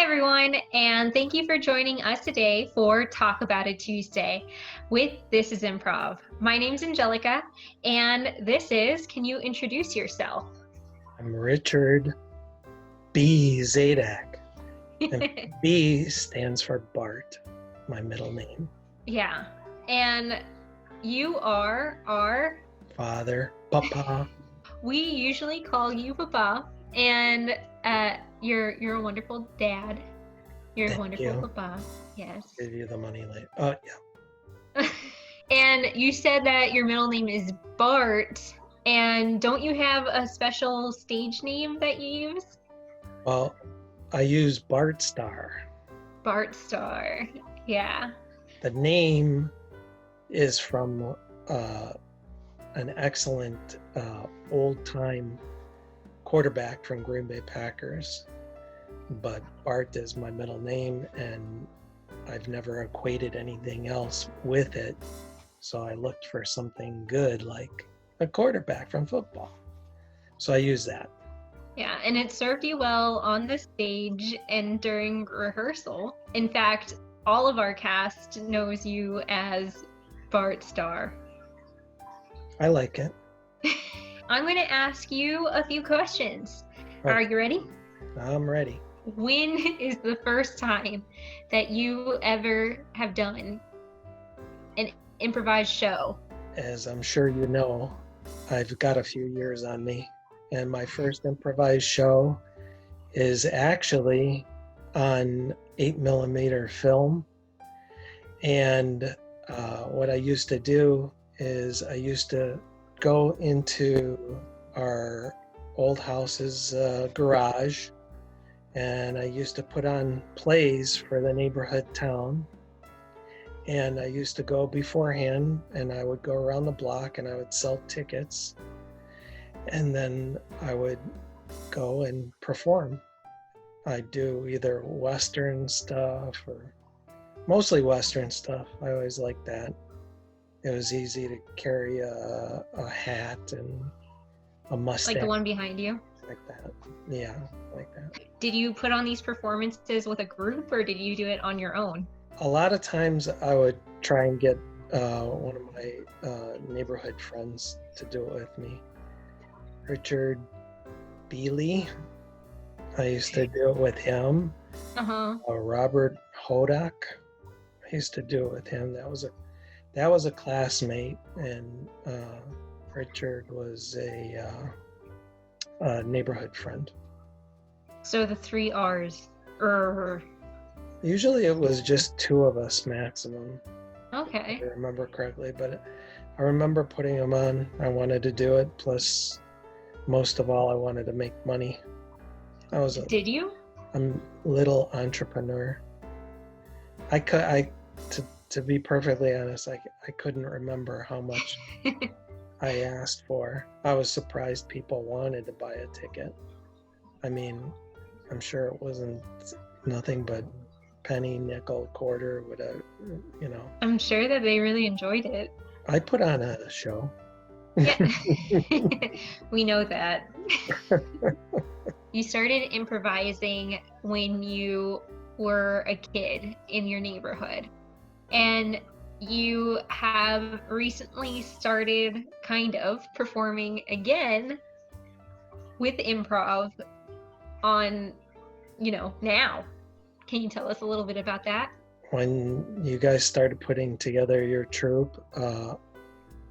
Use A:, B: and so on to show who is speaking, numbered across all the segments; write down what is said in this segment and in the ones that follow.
A: everyone, and thank you for joining us today for Talk About It Tuesday with This Is Improv. My name's Angelica, and can you introduce yourself?
B: I'm Richard B. Zadak, and B stands for Bart, my middle name.
A: Yeah, and you are our
B: father, Papa.
A: We usually call you Papa, and you're a wonderful dad. You're a wonderful Papa. Yes.
B: I'll give you the money later. Oh,
A: yeah. And you said that your middle name is Bart, and don't you have a special stage name that you use?
B: Well, I use Bart Star.
A: Bart Star, yeah.
B: The name is from an excellent old-time quarterback from Green Bay Packers, but Bart is my middle name, and I've never equated anything else with it, so I looked for something good like a quarterback from football, so I use that.
A: Yeah, and it served you well on the stage and during rehearsal. In fact, all of our cast knows you as Bart Star.
B: I like it.
A: I'm going to ask you a few questions. Okay. Are you ready?
B: I'm ready.
A: When is the first time that you ever have done an improvised show?
B: As I'm sure you know, I've got a few years on me, and my first improvised show is actually on 8mm film. And what I used to do is I used to go into our old house's garage, and I used to put on plays for the neighborhood town. And I used to go beforehand, and I would go around the block and I would sell tickets, and then I would go and perform. I'd do either Western stuff or mostly Western stuff. I always liked that. It was easy to carry a hat and a mustache.
A: Like the one behind you?
B: Like that. Yeah, like that.
A: Did you put on these performances with a group, or did you do it on your own?
B: A lot of times I would try and get one of my neighborhood friends to do it with me. Richard Bealey. I used to do it with him. Robert Hodak. I used to do it with him. That was a classmate, and Richard was a neighborhood friend.
A: So the 3 R's.
B: Usually it was just 2 of us maximum.
A: Okay.
B: If I remember correctly, but I remember putting them on. I wanted to do it. Plus, most of all, I wanted to make money.
A: Did you?
B: I'm a little entrepreneur. To be perfectly honest, I couldn't remember how much I asked for. I was surprised people wanted to buy a ticket. I mean, I'm sure it wasn't nothing but penny, nickel, quarter, whatever, you know.
A: I'm sure that they really enjoyed it.
B: I put on a show.
A: Yeah, we know that. You started improvising when you were a kid in your neighborhood, and you have recently started kind of performing again with improv on, now. Can you tell us a little bit about that?
B: When you guys started putting together your troupe,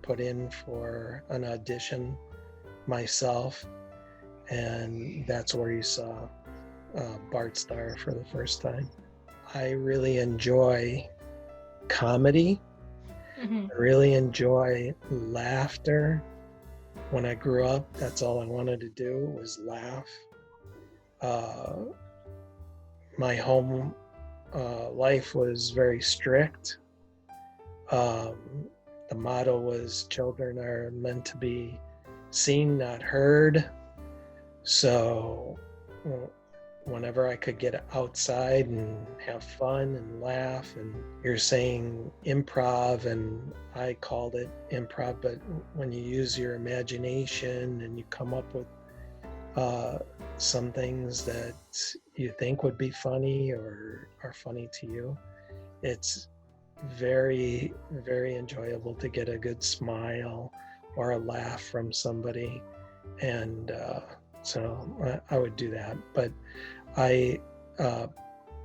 B: put in for an audition myself, and that's where you saw Bart Star for the first time. I really enjoy comedy. I really enjoy laughter. When I grew up, that's all I wanted to do was laugh. My home life was very strict. The motto was children are meant to be seen, not heard. So whenever I could get outside and have fun and laugh, and you're saying improv, and I called it improv, but when you use your imagination and you come up with some things that you think would be funny or are funny to you. It's very, very enjoyable to get a good smile or a laugh from somebody. And so I would do that. But I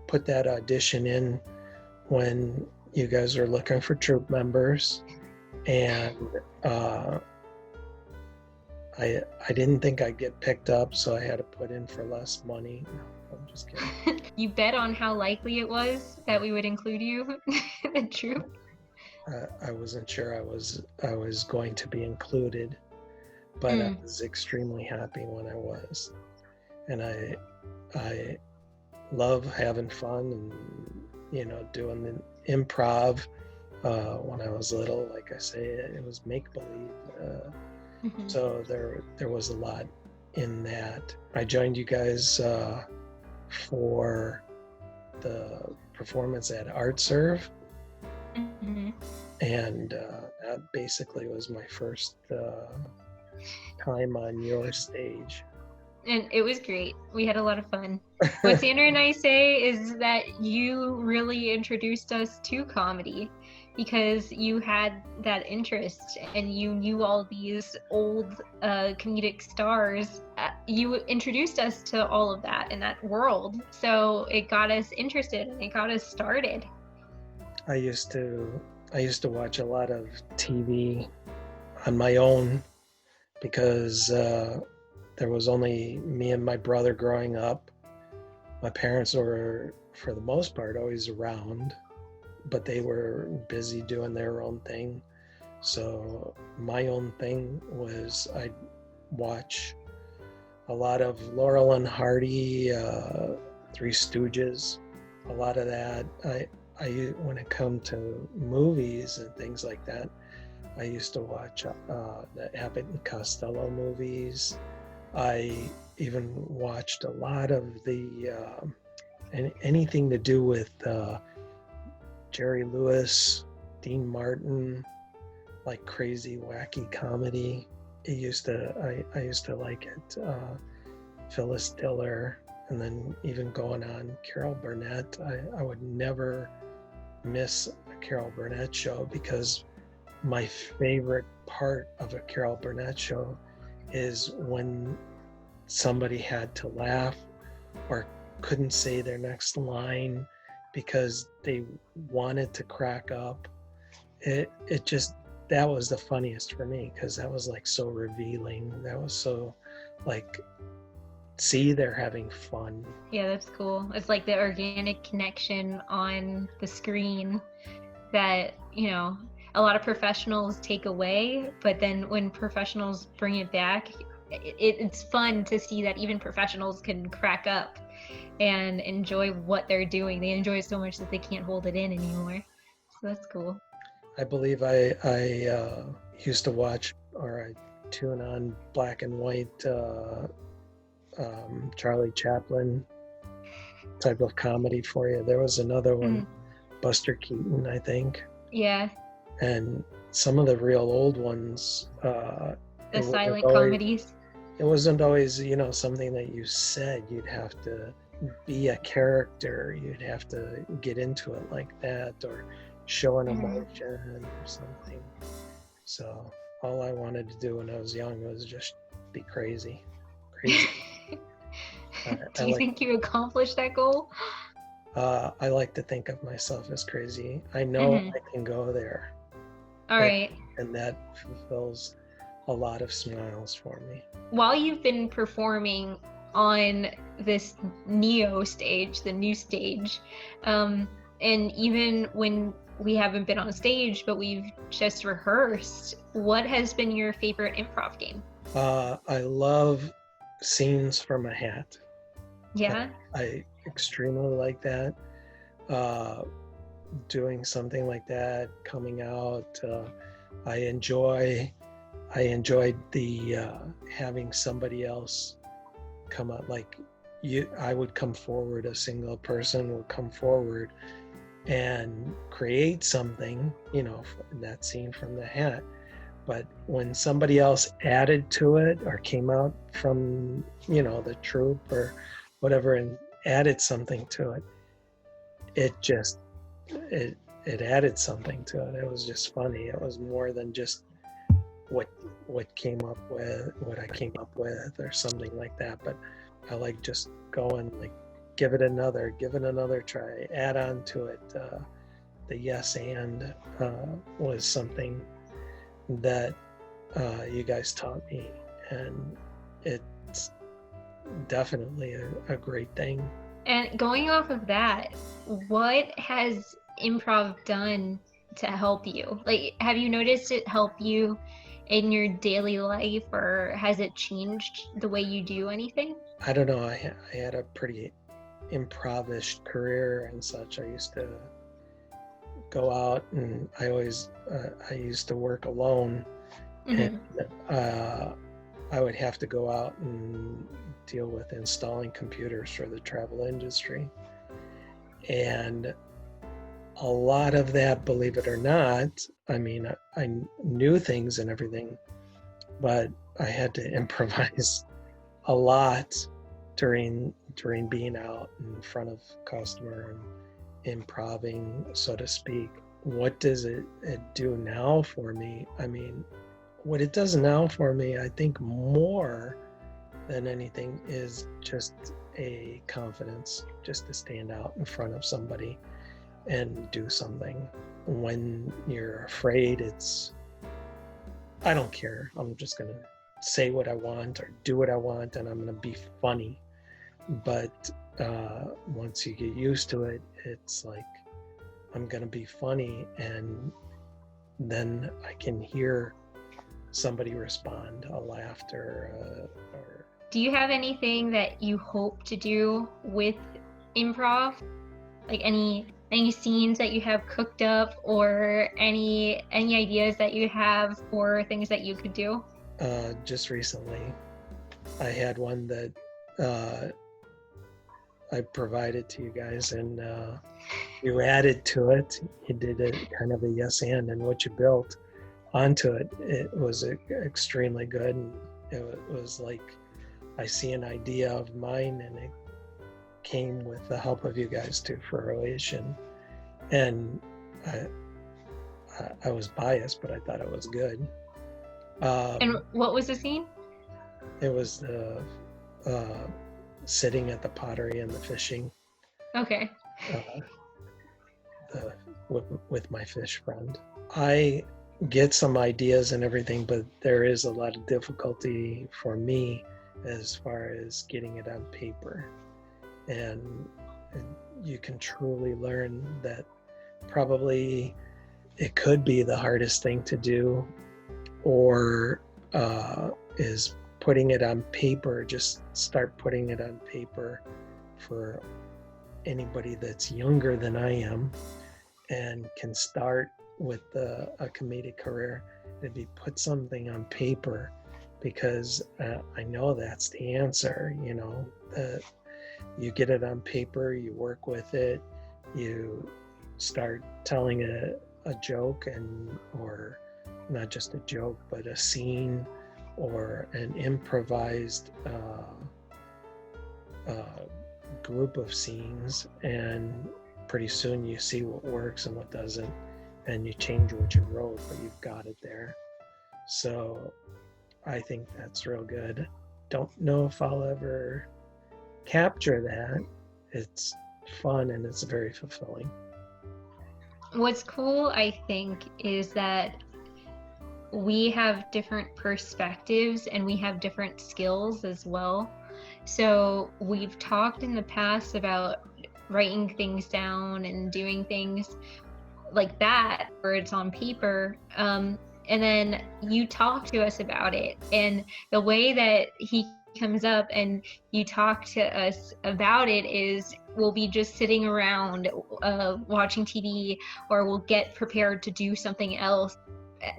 B: put that audition in when you guys are looking for troupe members. And I didn't think I'd get picked up, so I had to put in for less money. No, I'm just kidding.
A: You bet on how likely it was that we would include you in the troupe?
B: I wasn't sure I was going to be included, but I was extremely happy when I was. And I love having fun and, you know, doing the improv. When I was little, like I say, it was make-believe. So there was a lot in that. I joined you guys for the performance at Art Serve. And that basically was my first time on your stage.
A: And it was great. We had a lot of fun. What Sandra and I say is that you really introduced us to comedy, because you had that interest and you knew all these old comedic stars. You introduced us to all of that in that world. So it got us interested and it got us started.
B: I used to watch a lot of TV on my own because there was only me and my brother growing up. My parents were, for the most part, always around, but they were busy doing their own thing. So my own thing was I'd watch a lot of Laurel and Hardy, Three Stooges, a lot of that. I when it come to movies and things like that, I used to watch the Abbott and Costello movies. I even watched a lot of the anything to do with Jerry Lewis, Dean Martin, like crazy, wacky comedy. I used to like it. Phyllis Diller, and then even going on Carol Burnett. I would never miss a Carol Burnett show, because my favorite part of a Carol Burnett show is when somebody had to laugh or couldn't say their next line because they wanted to crack up. It just, that was the funniest for me, because that was like so revealing. That was so like, see, they're having fun.
A: Yeah, that's cool. It's like the organic connection on the screen that, you know, a lot of professionals take away, but then when professionals bring it back, it's fun to see that even professionals can crack up and enjoy what they're doing. They enjoy it so much that they can't hold it in anymore. So that's cool.
B: I believe I used to watch, or I tune on black and white Charlie Chaplin type of comedy for you. There was another one, Buster Keaton, I think.
A: Yeah.
B: And some of the real old ones.
A: The silent comedies.
B: It wasn't always, you know, something that you said. You'd have to be a character. You'd have to get into it like that, or show an emotion or something. So all I wanted to do when I was young was just be crazy.
A: Do you think you accomplished that goal?
B: I like to think of myself as crazy. I know I can go there.
A: All right.
B: And that fulfills a lot of smiles for me.
A: While you've been performing on this Neo stage, the new stage, and even when we haven't been on stage, but we've just rehearsed, what has been your favorite improv game?
B: I love Scenes from a Hat.
A: Yeah?
B: I extremely like that. Doing something like that, coming out. I enjoyed the having somebody else come up, like I would come forward, a single person would come forward and create something, you know, that scene from the hat. But when somebody else added to it or came out from, you know, the troupe or whatever and added something to it. It added something to it. It was just funny. It was more than just what I came up with or something like that. But I like just going like give it another try, add on to it. The yes and was something that you guys taught me, and it's definitely a great thing.
A: And going off of that, what has improv done to help you? Like, have you noticed it help you in your daily life, or has it changed the way you do anything?
B: I don't know. I had a pretty improvish career and such. I used to go out, and I used to work alone, and I would have to go out and deal with installing computers for the travel industry. And a lot of that, believe it or not, I mean, I knew things and everything, but I had to improvise a lot during being out in front of customer and improving, so to speak. What does it do now for me? I mean, what it does now for me, I think more than anything, is just a confidence, just to stand out in front of somebody and do something. When you're afraid, I don't care. I'm just going to say what I want or do what I want, and I'm going to be funny. But once you get used to it, it's like, I'm going to be funny, and then I can hear somebody respond, a laughter, or...
A: Do you have anything that you hope to do with improv? Like any scenes that you have cooked up, or any ideas that you have for things that you could do?
B: Just recently, I had one that I provided to you guys, and you added to it. You did a kind of a yes and what you built onto it. It was extremely good. And it was like, I see an idea of mine, and it came with the help of you guys to fruition. And I was biased, but I thought it was good.
A: And what was the scene?
B: It was the sitting at the pottery and the fishing.
A: Okay.
B: With my fish friend. I get some ideas and everything, but there is a lot of difficulty for me as far as getting it on paper. And you can truly learn that probably it could be the hardest thing to do, or is putting it on paper. Just start putting it on paper for anybody that's younger than I am and can start with a comedic career. It'd be put something on paper, because I know that's the answer. You know, you get it on paper, you work with it, you start telling a joke, or not just a joke, but a scene or an improvised group of scenes, and pretty soon you see what works and what doesn't, and you change what you wrote, but you've got it there. So I think that's real good. Don't know if I'll ever capture that. It's fun and it's very fulfilling.
A: What's cool, I think, is that we have different perspectives and we have different skills as well. So we've talked in the past about writing things down and doing things like that, where it's on paper. And then you talk to us about it, and the way that he comes up and you talk to us about it is, we'll be just sitting around watching TV, or we'll get prepared to do something else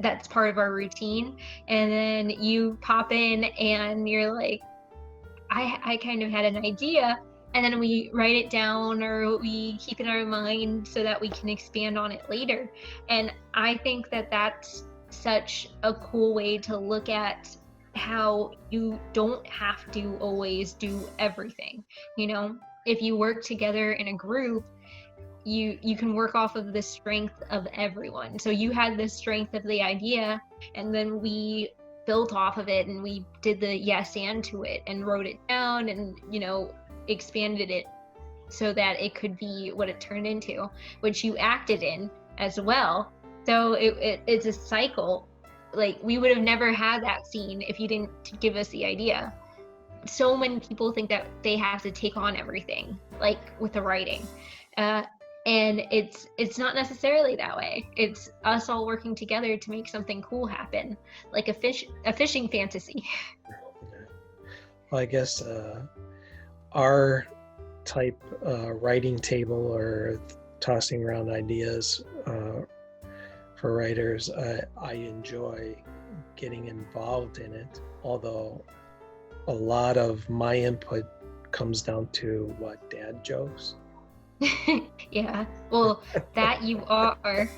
A: that's part of our routine, and then you pop in and you're like, I kind of had an idea, and then we write it down, or we keep it in our mind so that we can expand on it later. And I think that that's such a cool way to look at how you don't have to always do everything. You know, if you work together in a group, you can work off of the strength of everyone. So you had the strength of the idea, and then we built off of it, and we did the yes and to it, and wrote it down, and expanded it so that it could be what it turned into, which you acted in as well. So it's a cycle. Like, we would have never had that scene if you didn't give us the idea. So many people think that they have to take on everything, like with the writing, and it's not necessarily that way. It's us all working together to make something cool happen, like a fishing fantasy.
B: Well, I guess our type writing table, or tossing around ideas for writers, I enjoy getting involved in it, although a lot of my input comes down to dad jokes.
A: Yeah, well, that you are.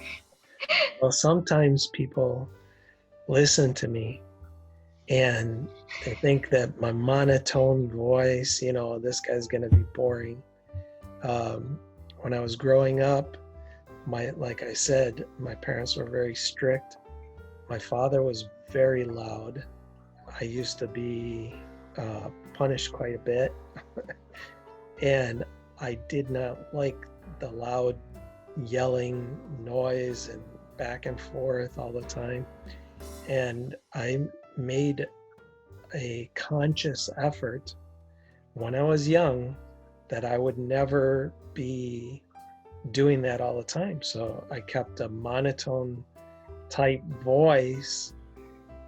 B: Well, sometimes people listen to me and they think that my monotone voice, this guy's going to be boring. When I was growing up, like I said, my parents were very strict. My father was very loud. I used to be punished quite a bit. And I did not like the loud yelling noise and back and forth all the time. And I made a conscious effort when I was young that I would never be doing that all the time. So I kept a monotone type voice,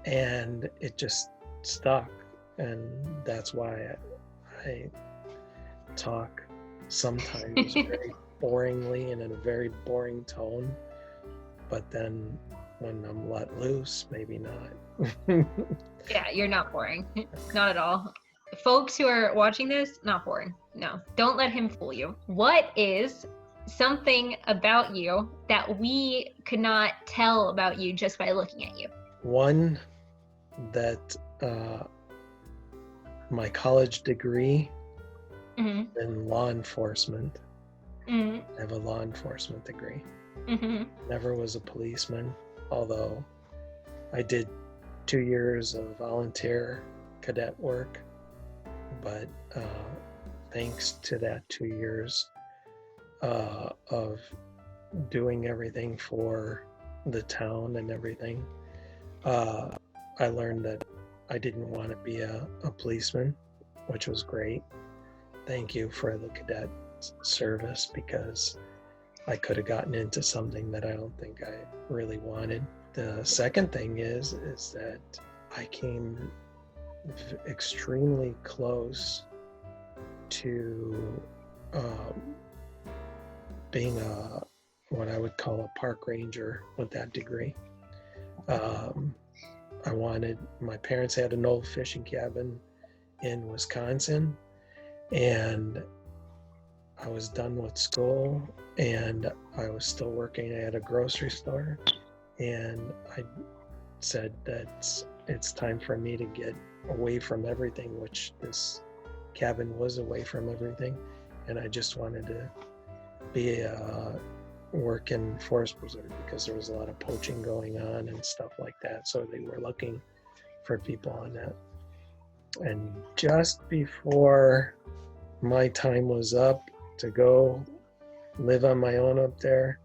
B: and it just stuck. And that's why I talk sometimes very boringly and in a very boring tone. But then when I'm let loose, maybe not.
A: Yeah, you're not boring. Not at all. Folks who are watching this, not boring. No, don't let him fool you. What is something about you that we could not tell about you just by looking at you?
B: One, that my college degree in law enforcement. I have a law enforcement degree. Never was a policeman, although I did 2 years of volunteer cadet work. But thanks to that 2 years of doing everything for the town and everything, I learned that I didn't want to be a policeman, which was great. Thank you for the cadet service, because I could have gotten into something that I don't think I really wanted. The second thing is that I came extremely close to being what I would call a park ranger with that degree. My parents had an old fishing cabin in Wisconsin, and I was done with school and I was still working at a grocery store, and I said that it's time for me to get away from everything, which this cabin was away from everything, and I just wanted to be work in forest preserve, because there was a lot of poaching going on and stuff like that, so they were looking for people on that. And just before my time was up to go live on my own up there,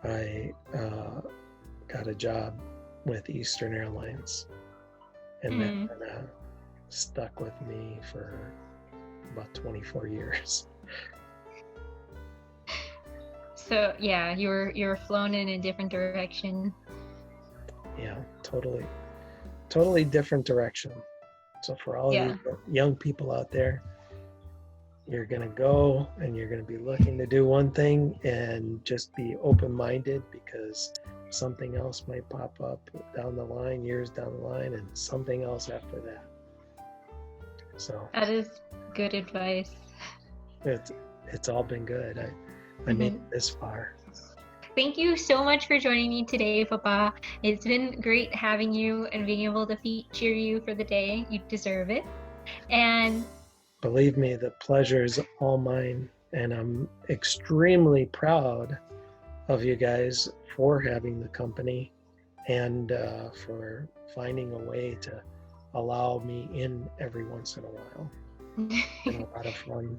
B: I got a job with Eastern Airlines, and that kind of stuck with me for about 24 years.
A: So yeah, you were flown in a different direction.
B: Yeah, totally different direction. So for all you young people out there, you're going to go and you're going to be looking to do one thing, and just be open-minded, because something else might pop up down the line, years down the line, and something else after that. So
A: that is good advice.
B: It's all been good. I made it this far.
A: Thank you so much for joining me today, Papa. It's been great having you and being able to feature you for the day. You deserve it. And
B: believe me, the pleasure is all mine. And I'm extremely proud of you guys for having the company and for finding a way to allow me in every once in a while. It's been a lot of fun.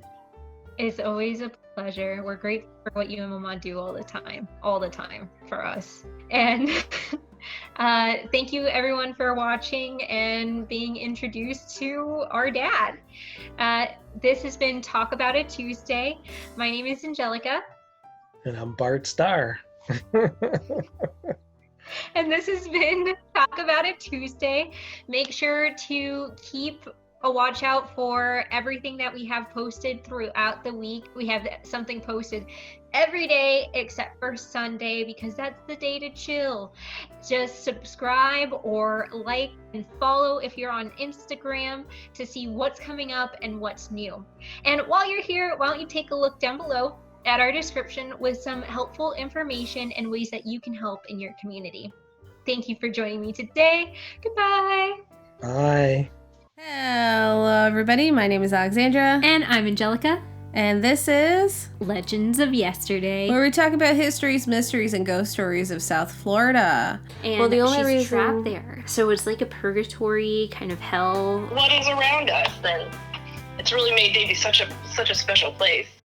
A: It's always a pleasure. We're grateful for what you and Mama do all the time for us. And thank you everyone for watching and being introduced to our dad. This has been Talk About It Tuesday. My name is Angelica.
B: And I'm Bart Starr.
A: And this has been Talk About It Tuesday. Make sure to keep a watch out for everything that we have posted throughout the week. We have something posted every day except for Sunday because that's the day to chill. Just subscribe or like and follow if you're on Instagram to see what's coming up and what's new. And while you're here, why don't you take a look down below at our description with some helpful information and ways that you can help in your community. Thank you for joining me today. Goodbye.
B: Bye.
C: Hello, everybody. My name is Alexandra.
D: And I'm Angelica.
C: And this is
D: Legends of Yesterday.
C: where we talk about histories, mysteries, and ghost stories of South Florida.
D: And
C: Well, the only
D: she's
C: reason-
D: trapped there. So it's like a purgatory, kind of hell.
E: What is around us, then it's really made Davie such a special place.